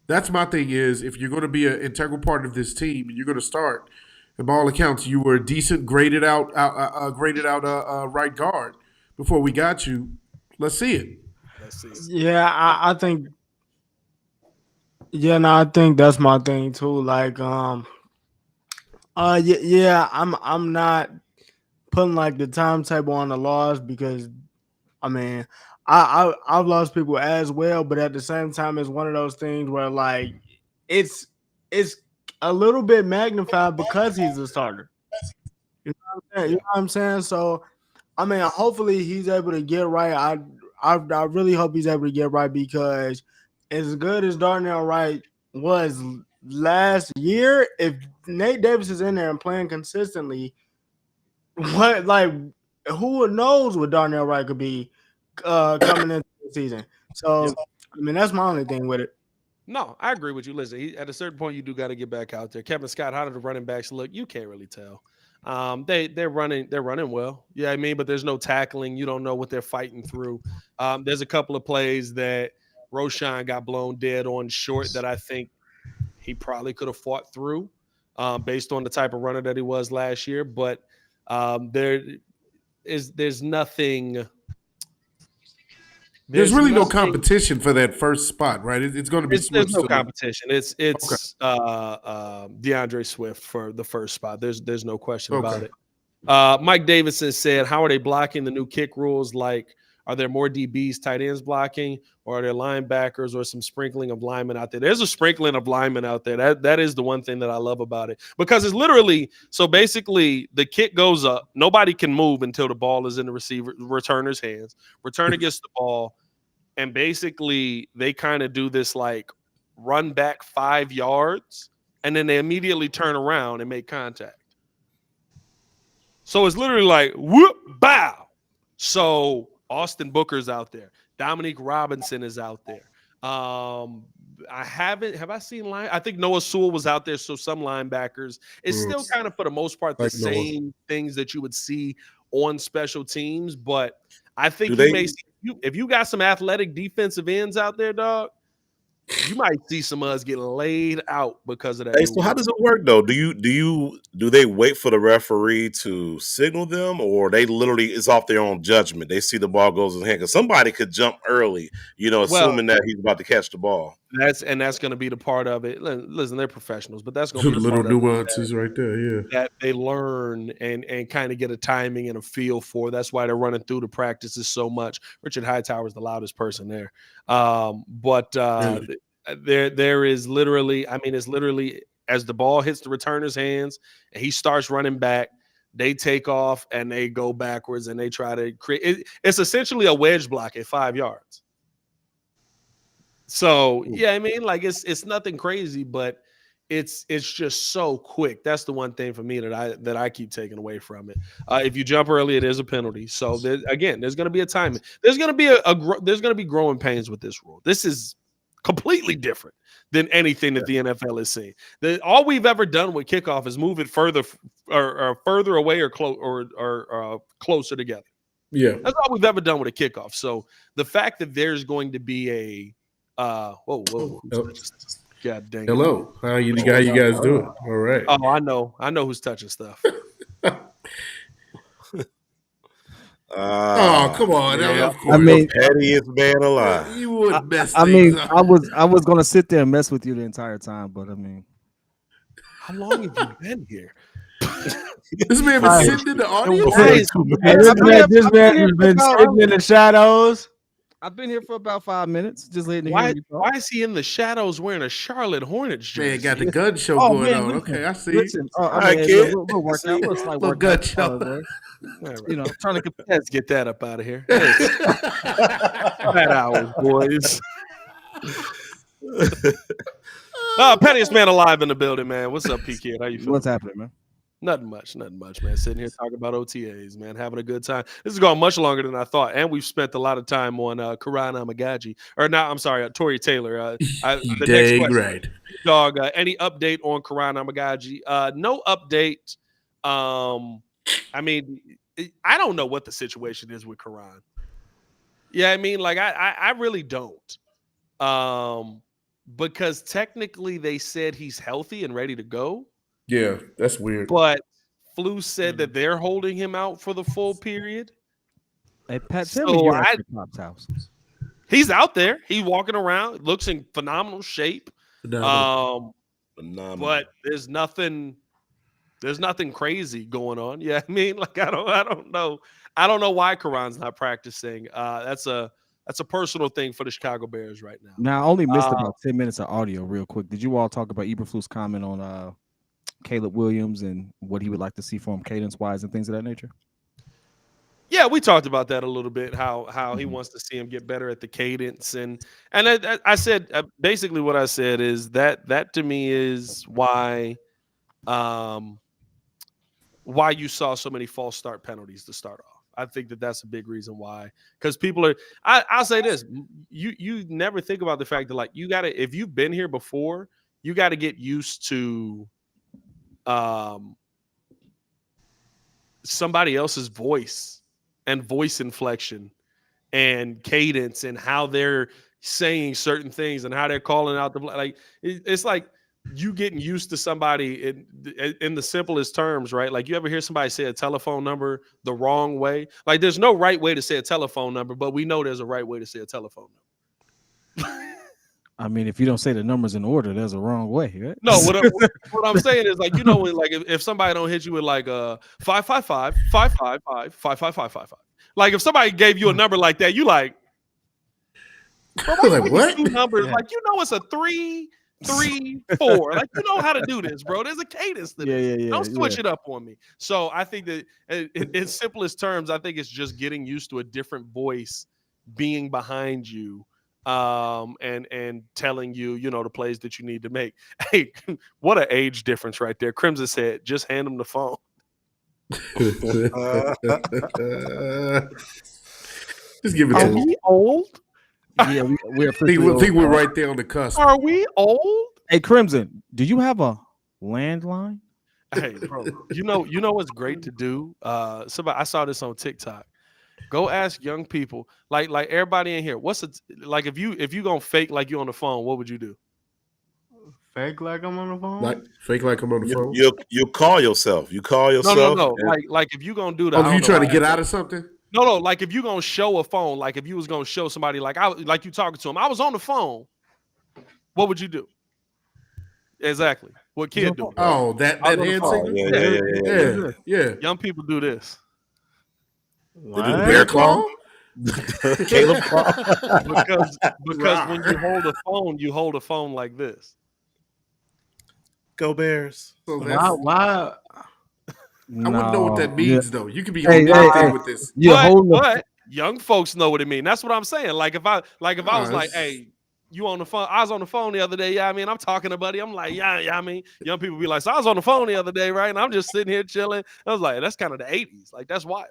That's my thing is, if you're going to be an integral part of this team and you're going to start, and by all accounts, you were a decent graded out right guard before we got you. Let's see it. Yeah, I think. Yeah, no, I think that's my thing too. Like, I'm not putting like the timetable on the loss because, I mean, I've lost people as well, but at the same time, it's one of those things where like it's a little bit magnified because he's a starter. You know what I'm saying? So, I mean, hopefully he's able to get right. I really hope he's able to get right because as good as Darnell Wright was last year, if Nate Davis is in there and playing consistently, who knows what Darnell Wright could be coming into the season. So, I mean, that's my only thing with it. No, I agree with you. Listen, at a certain point, you do got to get back out there. Kevin Scott, how do the running backs look? You can't really tell. They're running well. Yeah, I mean, but there's no tackling. You don't know what they're fighting through. There's a couple of plays that Roshan got blown dead on short that I think he probably could have fought through based on the type of runner that he was last year. But there's nothing. There's really no competition for that first spot, right? It's going to be. There's no competition. It's DeAndre Swift for the first spot. There's no question about it. Mike Davidson said, "How are they blocking the new kick rules? Like, Are there more DBs, tight ends blocking, or are there linebackers or some sprinkling of linemen out there? There's a sprinkling of linemen out there. That is the one thing that I love about it, because it's literally, so basically the kick goes up. Nobody can move until the ball is in the returner's hands. Returner gets the ball, and basically they kind of do this like run back 5 yards, and then they immediately turn around and make contact. So it's literally like whoop, bow. So Austin Booker's out there. Dominique Robinson is out there. Have I seen line? I think Noah Sewell was out there. So some linebackers. It's still kind of for the most part the same things that you would see on special teams. But I think you may see, if you got some athletic defensive ends out there, dog, you might see some of us get laid out because of that. Hey, so how does it work though? Do they wait for the referee to signal them, or they literally it's off their own judgment? They see the ball goes in the hand, because somebody could jump early, assuming that he's about to catch the ball. That's going to be the part of it. Listen, they're professionals, but that's going to to be the little nuances right there. Yeah, that they learn and kind of get a timing and a feel for. That's why they're running through the practices so much. Richard Hightower is the loudest person there, there is literally, it's literally as the ball hits the returner's hands and he starts running back, they take off and they go backwards and they try to create it. It's essentially a wedge block at 5 yards. So yeah, it's nothing crazy, but it's just so quick. That's the one thing for me that I keep taking away from it. If you jump early, it is a penalty. So there's going to be a timing. There's going to be there's going to be growing pains with this rule. This is completely different than anything that the NFL is seeing. All we've ever done with kickoff is move it further away or closer together. Yeah, that's all we've ever done with a kickoff. So the fact that there's going to be a God dang. Hello, how you guys doing? All right. Oh, I know who's touching stuff. Oh, come on! Yeah. The pettiest man alive. You would mess. I was gonna sit there and mess with you the entire time, but how long have you been here? This man was sitting in the audience. This man has been sitting in the shadows. I've been here for about 5 minutes, just letting why, hear you talk. Why is he in the shadows wearing a Charlotte Hornets jersey? Man, got the gun show going on. Okay, I see. Listen, we'll work out. Looks like little gun show. Trying to let's get that up out of here. That hours, boys. Pettiest man alive in the building, man. What's up, P-Kid? How you feeling? What's happening, man? Nothing much, man. Sitting here talking about OTAs, man, having a good time. This is going much longer than I thought, and we've spent a lot of time on Karan Amagaji, Tory Taylor. The next question, right, dog. Any update on Karan Amagaji? No update. I don't know what the situation is with Karan. Yeah, I really don't. Because technically they said he's healthy and ready to go. Yeah, that's weird. But Flu said that they're holding him out for the full period. Hey, Pat, tell me you're at Pop's house. He's out there. He's walking around. Looks in phenomenal shape. Phenomenal. But there's nothing crazy going on. Yeah, I don't know. I don't know why Karan's not practicing. That's a personal thing for the Chicago Bears right now. Now, I only missed about 10 minutes of audio real quick. Did you all talk about Eberflus' comment on Caleb Williams and what he would like to see from him cadence-wise and things of that nature? Yeah, we talked about that a little bit, how he wants to see him get better at the cadence. And I said, basically what I said is that to me is why you saw so many false start penalties to start off. I think that's a big reason why, because people are. I'll say this: you never think about the fact that you gotta, if you've been here before, you got to get used to somebody else's voice and voice inflection and cadence and how they're saying certain things and how they're calling out the it's like you getting used to somebody in the simplest terms, right? Like you ever hear somebody say a telephone number the wrong way? Like there's no right way to say a telephone number, but we know there's a right way to say a telephone number. I mean, if you don't say the numbers in order, there's a wrong way, right? No, what I'm saying is like, you know, when like if somebody don't hit you with like 555 555 55555, like if somebody gave you a number like that, you like, bro, why Like, what? two numbers? Like, you know, it's a 3 3 4. Like, you know how to do this, bro. There's a cadence to this. Don't switch it up on me. So I think that in simplest terms, I think it's just getting used to a different voice being behind you, and telling you, you know, the plays that you need to make. Hey, what an age difference right there. Crimson said, just hand him the phone. Just give it to Are him. we old? Yeah, we're I think we're right there on the cusp. Are we old? Hey, Crimson, do you have a landline? Hey, bro, you know what's great to do? Somebody, I saw this on TikTok. Go ask young people, like everybody in here. What's it like if you gonna fake like you on the phone? What would you do? Fake like I'm on the phone. Like fake like I'm on the phone. You call yourself. You call yourself. No. Like if you gonna do that. Oh, if you trying to get out of something? No. Like if you gonna show a phone, like if you was gonna show somebody, like you talking to him. I was on the phone. What would you do? Exactly. What kid do? Oh, that hand signal. Yeah. Young people do this. They do the bear claw. Caleb claw. because when you hold a phone like this. Go Bears. So Why? I wouldn't know what that means though. You could be Hey, with this. But young folks know what it means. That's what I'm saying. Like if I was like, hey, you on the phone? I was on the phone the other day. Yeah, I mean, I'm talking to buddy. I'm like, yeah. I mean, young people be like, so I was on the phone the other day, right? And I'm just sitting here chilling. I was like, that's kind of the 80s. Like that's wild.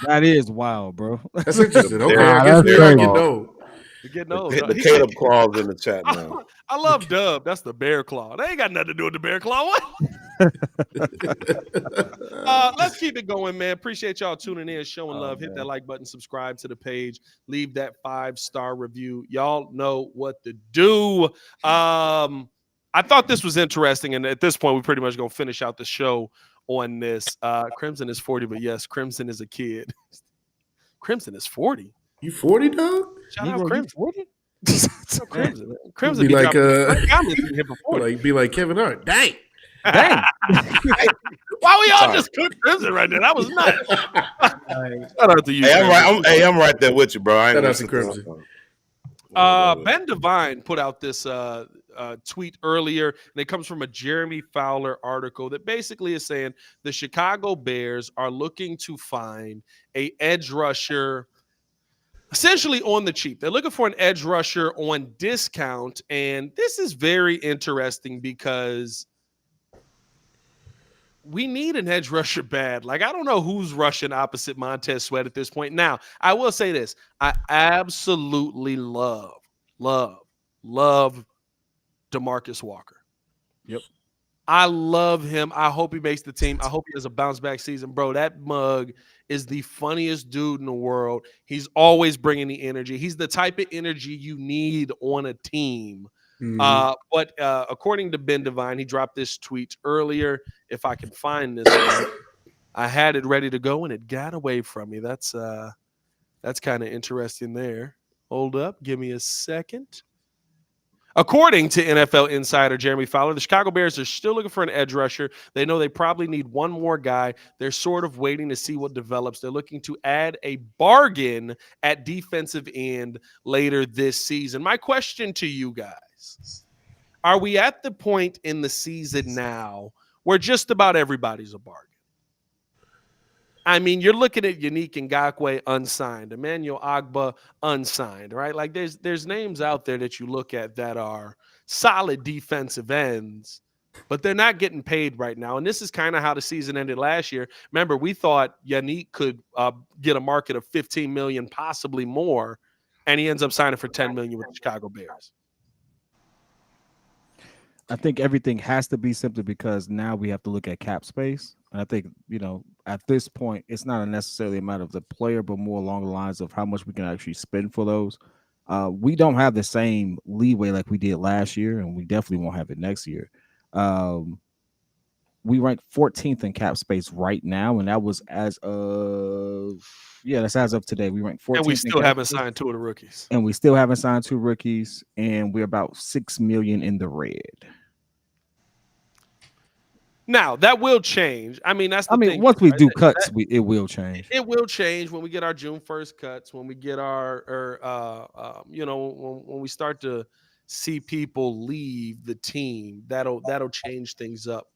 That is wild, bro. That's interesting. Okay, Yeah, I guess that's we're crazy. Getting old. The Caleb claws in the chat now. I love Dub. That's the bear claw. They ain't got nothing to do with the bear claw. What? Let's keep it going, man. Appreciate y'all tuning in, showing love. Hit that like button, subscribe to the page, leave that 5-star review. Y'all know what to do. I thought this was interesting, and at this point, we're pretty much gonna finish out the show on this. Crimson is 40, but yes, Crimson is a kid. Crimson is 40. You 40, dog? Shout out Crimson. 40? Crimson. Crimson be like be like Kevin Hart. Dang. Why we all just cook Crimson right there? That was nuts. Shout out to you. I'm right there with you, bro. I ain't Shout out to Crimson. Ben Devine put out this tweet earlier, and it comes from a Jeremy Fowler article that basically is saying the Chicago Bears are looking to find an edge rusher essentially on the cheap. They're looking for an edge rusher on discount, and this is very interesting because we need an edge rusher bad. Like, I don't know who's rushing opposite Montez Sweat at this point. Now, I will say this. I absolutely love DeMarcus Walker. Yep. I love him. I hope he makes the team. I hope he has a bounce back season. Bro, that mug is the funniest dude in the world. He's always bringing the energy. He's the type of energy you need on a team. But according to Ben Devine, he dropped this tweet earlier. If I can find this one, I had it ready to go and it got away from me. That's kind of interesting there. Hold up. Give me a second. According to NFL insider Jeremy Fowler, the Chicago Bears are still looking for an edge rusher. They know they probably need one more guy. They're sort of waiting to see what develops. They're looking to add a bargain at defensive end later this season. My question to you guys, are we at the point in the season now where just about everybody's a bargain? I mean, you're looking at Yannick Ngakoue unsigned, Emmanuel Ogbah unsigned, right? Like there's names out there that you look at that are solid defensive ends, but they're not getting paid right now. And this is kind of how the season ended last year. Remember, we thought Yannick could get a market of $15 million, possibly more, and he ends up signing for $10 million with the Chicago Bears. I think everything has to be simply because now we have to look at cap space. And I think, at this point, it's not necessarily a matter of the player, but more along the lines of how much we can actually spend for those. We don't have the same leeway like we did last year, and we definitely won't have it next year. we rank 14th in cap space right now, and that was as of that's as of today. We rank 14th, and we in still cap haven't space, signed two of the rookies. and we still haven't signed 2 rookies, and we're about $6 million in the red. Now that will change. I mean, that's the thing. Once we right? do cuts, it will change. It will change when we get our June 1st cuts. When we get our, when we start to see people leave the team, that'll change things up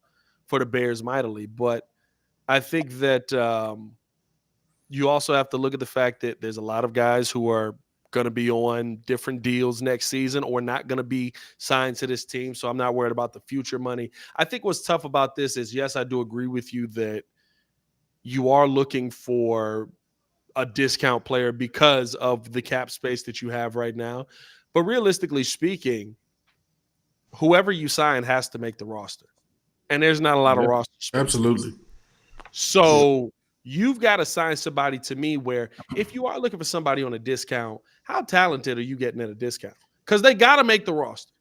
for the Bears mightily. But I think that you also have to look at the fact that there's a lot of guys who are going to be on different deals next season or not going to be signed to this team. So I'm not worried about the future money. I think what's tough about this is, yes, I do agree with you that you are looking for a discount player because of the cap space that you have right now. But realistically speaking, whoever you sign has to make the roster. And there's not a lot of roster space. Absolutely. So you've got to sign somebody to me where if you are looking for somebody on a discount, how talented are you getting at a discount? Because they got to make the roster.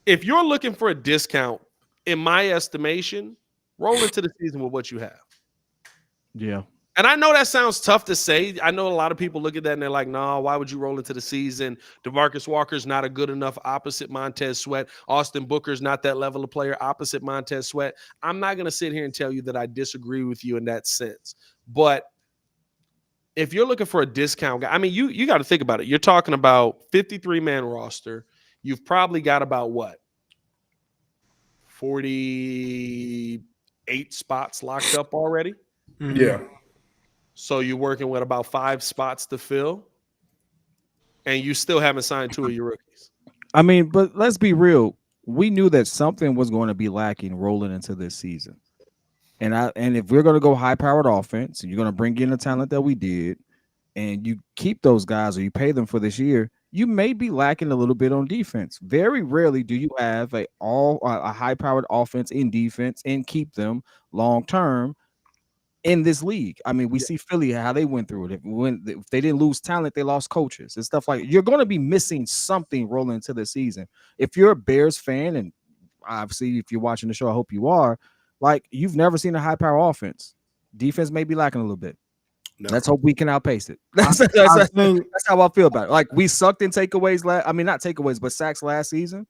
If you're looking for a discount, in my estimation, roll into the season with what you have. Yeah. And I know that sounds tough to say. I know a lot of people look at that and they're like, no, why would you roll into the season? DeMarcus Walker's not a good enough opposite Montez Sweat. Austin Booker's not that level of player opposite Montez Sweat. I'm not going to sit here and tell you that I disagree with you in that sense. But if you're looking for a discount guy, I mean, you got to think about it. You're talking about 53-man roster. You've probably got about what? 48 spots locked up already? Mm-hmm. Yeah. So you're working with about 5 spots to fill, and you still haven't signed 2 of your rookies. I mean, but let's be real. We knew that something was going to be lacking rolling into this season. And if we're going to go high-powered offense, and you're going to bring in the talent that we did, and you keep those guys or you pay them for this year, you may be lacking a little bit on defense. Very rarely do you have a high-powered offense in defense and keep them long-term in this league. I mean, we see Philly, how they went through it. If they didn't lose talent, they lost coaches and stuff like that. You're going to be missing something rolling into the season. If you're a Bears fan, and obviously if you're watching the show, I hope you are, like, you've never seen a high-power offense. Defense may be lacking a little bit. No. Let's hope we can outpace it. That's how I feel about it. Like, we sucked in takeaways not takeaways, but sacks last season.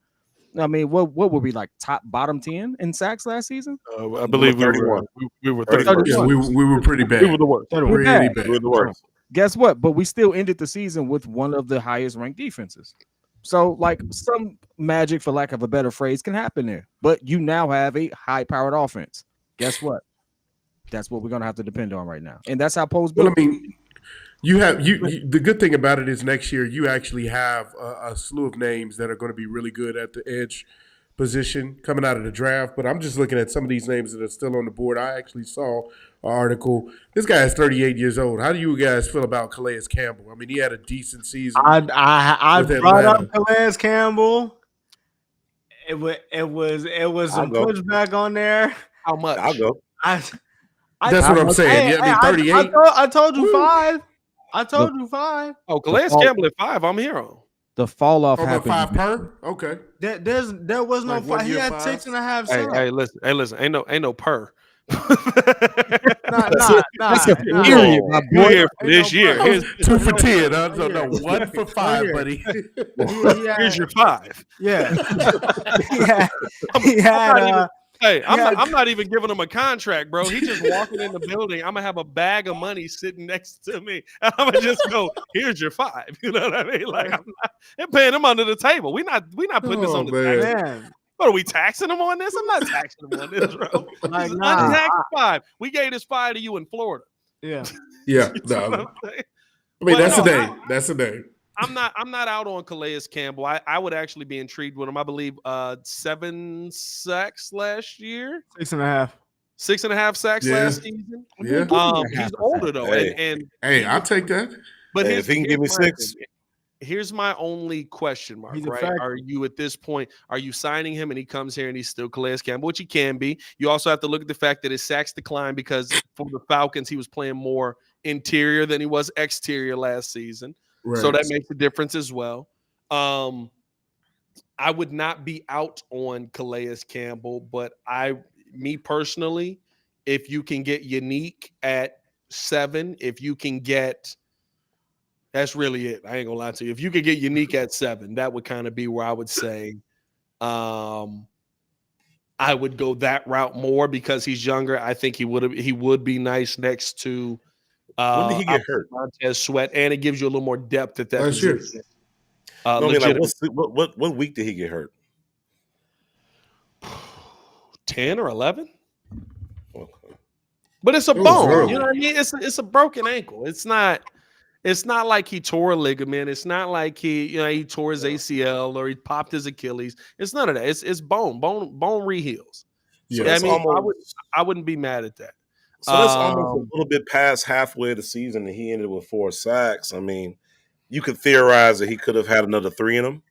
I mean, what were we, like bottom 10 in sacks last season? I believe we were 31. Yeah, we were pretty bad. We were the worst. Pretty bad. We were the worst. Guess what? But we still ended the season with one of the highest ranked defenses. So, like, some magic, for lack of a better phrase, can happen there. But you now have a high-powered offense. Guess what? That's what we're going to have to depend on right now. And that's how Poe's built. Well, I mean, the good thing about it is next year you actually have a slew of names that are going to be really good at the edge position coming out of the draft. But I'm just looking at some of these names that are still on the board. I actually saw an article. This guy is 38 years old. How do you guys feel about Calais Campbell? I mean, he had a decent season. I brought up Calais Campbell. It was some pushback on there. How much? I'll go. That's what I'm saying. I mean, 38. I told you 5. I told you 5. Oh, Calais Campbell at 5. I'm here on. The fall off about happened. 5 per? Okay. There was no 5. He had 6.5 cents. Hey, listen. Ain't no per. Nah. You're here for this year. Here's 2 for 10. No, 1 for 5, buddy. Here's your 5. Yeah. He had I'm not even giving him a contract, bro. He just walking in the building. I'm gonna have a bag of money sitting next to me. And I'm gonna just go, here's your 5. You know what I mean? Like, I'm paying him under the table. We're not putting this on the table. What are we taxing him on this? I'm not taxing him on this, bro. Like, Untaxed 5. We gave this 5 to you in Florida. Yeah. Yeah. No. I mean, that's a name. That's a name. I'm not out on Calais Campbell. I would actually be intrigued with him. I believe 7 sacks last year. 6.5. 6.5 sacks last season. Yeah. He's older though. And I'll take that. But if he can give me 6. Here's my only question mark, right? Are you at this point, are you signing him and he comes here and he's still Calais Campbell, which he can be? You also have to look at the fact that his sacks declined because for the Falcons, he was playing more interior than he was exterior last season. Right. So that makes a difference as well. I would not be out on Calais Campbell, but me personally, if you can get Unique at 7, if you can get, that's really it. I ain't gonna lie to you. If you could get Unique at 7, that would kind of be where I would say I would go that route more because he's younger. I think he would be nice next to When did he get hurt? Montez Sweat, and it gives you a little more depth at that Last year. position. No, I mean, like, what week did he get hurt? 10 or 11. Okay. But it's a It was bone. early. You know what I mean? It's a broken ankle. It's not like he tore a ligament. It's not like he tore his ACL or he popped his Achilles. It's none of that. It's bone reheals. So I that's mean, almost, I wouldn't be mad at that. so that's almost a little bit past halfway of the season, and he ended with 4 sacks. I mean, you could theorize that he could have had another 3 in him.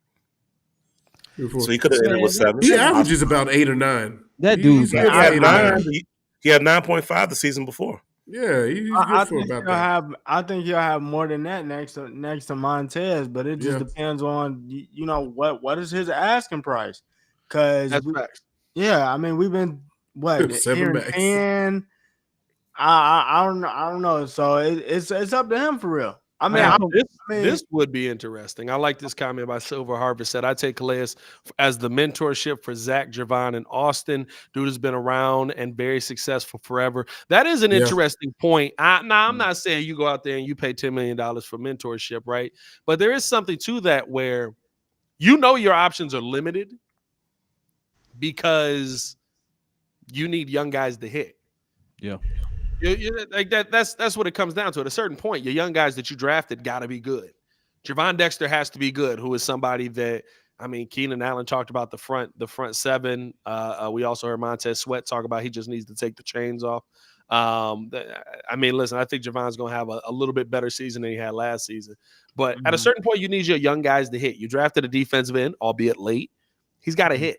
So he could have ended with 7. He averages about 8 or 9. That dude, He's good He for had 8 or 9. 9. He had 9.5 the season before. Yeah, he's good I for think about that. I think he'll have more than that next to Montez, but it just Yeah. depends on what is his asking price. Because That's facts. I mean we've been 7 hearing max. 10. I don't know. So it's up to him for real. I mean, Now, I mean, this would be interesting. I like this comment by Silver Harvest. Said, I take Calais as the mentorship for Zach, Javon, and Austin. Dude has been around and very successful forever. That is an interesting point. I'm not saying you go out there and you pay $10 million for mentorship, right? But there is something to that where your options are limited because you need young guys to hit. Yeah. Like that's what it comes down to. At a certain point, your young guys that you drafted got to be good. Javon Dexter has to be good, who is somebody that, I mean, Keenan Allen talked about the front 7. We also heard Montez Sweat talk about he just needs to take the chains off. I mean, listen, I think Javon's going to have a little bit better season than he had last season. But at a certain point, you need your young guys to hit. You drafted a defensive end, albeit late. He's got to hit.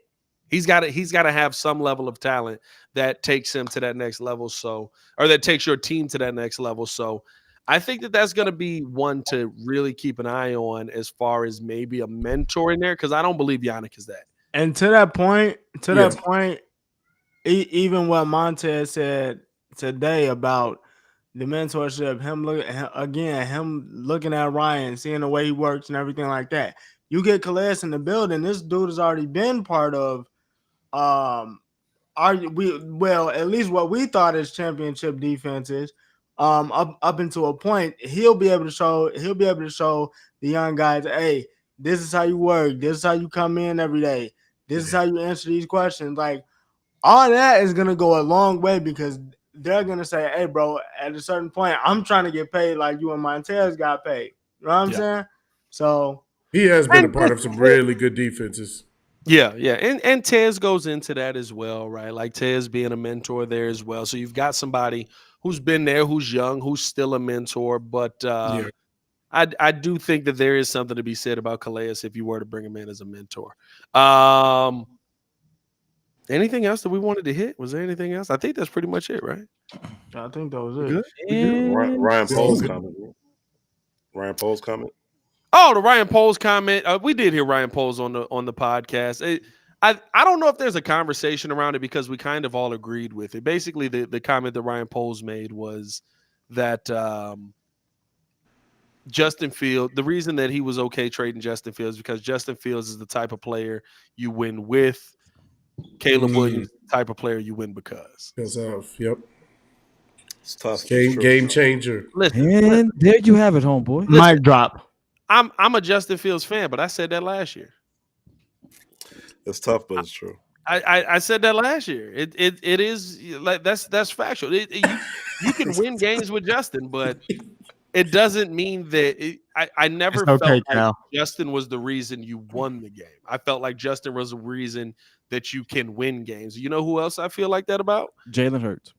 He's got to have some level of talent that takes him to that next level. Or that takes your team to that next level. So I think that's going to be one to really keep an eye on as far as maybe a mentor in there, because I don't believe Yannick is that. and to that point, even what Montez said today about the mentorship, him looking at Ryan, seeing the way he works and everything like that. You get Calais in the building. This dude has already been part of at least what we thought as championship defenses. Up until a point, he'll be able to show the young guys, hey, this is how you work, this is how you come in every day, this is how you answer these questions. Like, all that is gonna go a long way because they're gonna say, hey, bro, at a certain point, I'm trying to get paid like you and Montez got paid. You know what I'm saying? So He has been a part of some really good defenses. Yeah. And Tez goes into that as well, right? Like Tez being a mentor there as well. So you've got somebody who's been there, who's young, who's still a mentor. But I do think that there is something to be said about Calais if you were to bring him in as a mentor. Anything else that we wanted to hit? Was there anything else? I think that's pretty much it, right? I think that was it. Good? Ryan Pohl's comment. Ryan Pohl's comment. Oh, the Ryan Pohl's comment. We did hear Ryan Pohl's on the podcast. I don't know if there's a conversation around it because we kind of all agreed with it. Basically, the comment that Ryan Pohl's made was that Justin Fields, the reason that he was okay trading Justin Fields because Justin Fields is the type of player you win with. Caleb Williams, the type of player you win because. Yep. It's tough. Game changer. And there you have it, homeboy. Mic drop. I'm a Justin Fields fan, but I said that last year. It's tough, but it's true. I said that last year. It is like that's factual. You can win games with Justin, but it doesn't mean that I never felt like Justin was the reason you won the game. I felt like Justin was the reason that you can win games. You know who else I feel like that about? Jalen Hurts.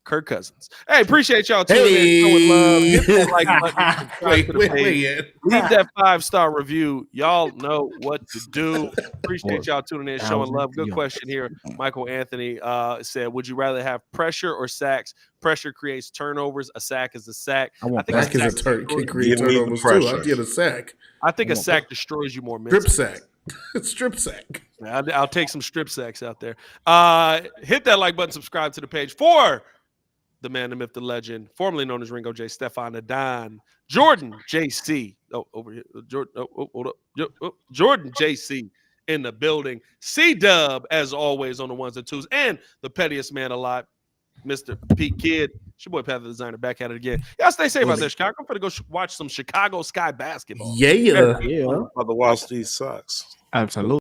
Kirk Cousins. Hey, appreciate y'all tuning in. Showing love. Hit that like button. Subscribe to the page. Leave that 5-star review. Y'all know what to do. Appreciate y'all tuning in, showing love. Good question here. Michael Anthony said, would you rather have pressure or sacks? Pressure creates turnovers. A sack is a sack. I think a sack can create turnovers too. I'd get a sack. I think a sack destroys you more mentally. Strip sack. Strip sack. I'll take some strip sacks out there. Hit that like button, subscribe to the page for the man, the myth, the legend, formerly known as Ringo J. Stefan Adon, Jordan JC. Oh, over here. Jordan, hold up. Jordan JC in the building. C-Dub, as always, on the ones and twos. And the pettiest man alive, Mr. Pete Kidd. It's your boy, Pat the Designer, back at it again. Y'all stay safe out there, Chicago. I'm going to go watch some Chicago Sky basketball. Yeah. I'm about to watch these socks. Absolutely.